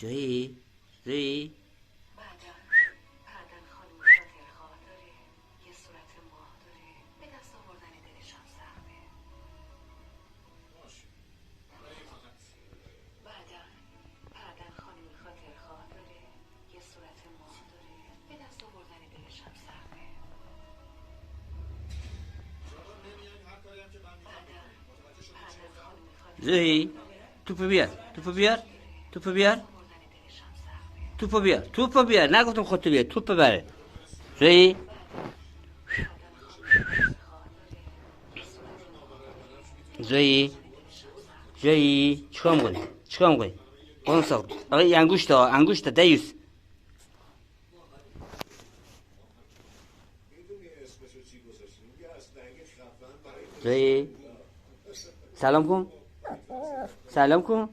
جایی جایی بعدن خانم خاطر خواه داره، یه صورت ماه داره، به دست آوردن دلش هم سخته. بعدن خانم خاطر خواه داره، یه صورت ماه داره، به دست آوردن دلش هم سخته. بعدن خانم خاطر جایی توپو بیار توپو بیار توپو بیار آوردن دلش هم سخته. توپو بیار توپو بیار نگفتم خودتو بیار توپو بره جایی بعدن خانم خاطر خواه داره، یه صورت ماه داره، جایی جایی چیکار میکنی چیکار میکنی قرم ساخت آقای انگوشتا دیوس جایی سلام کن سلام کن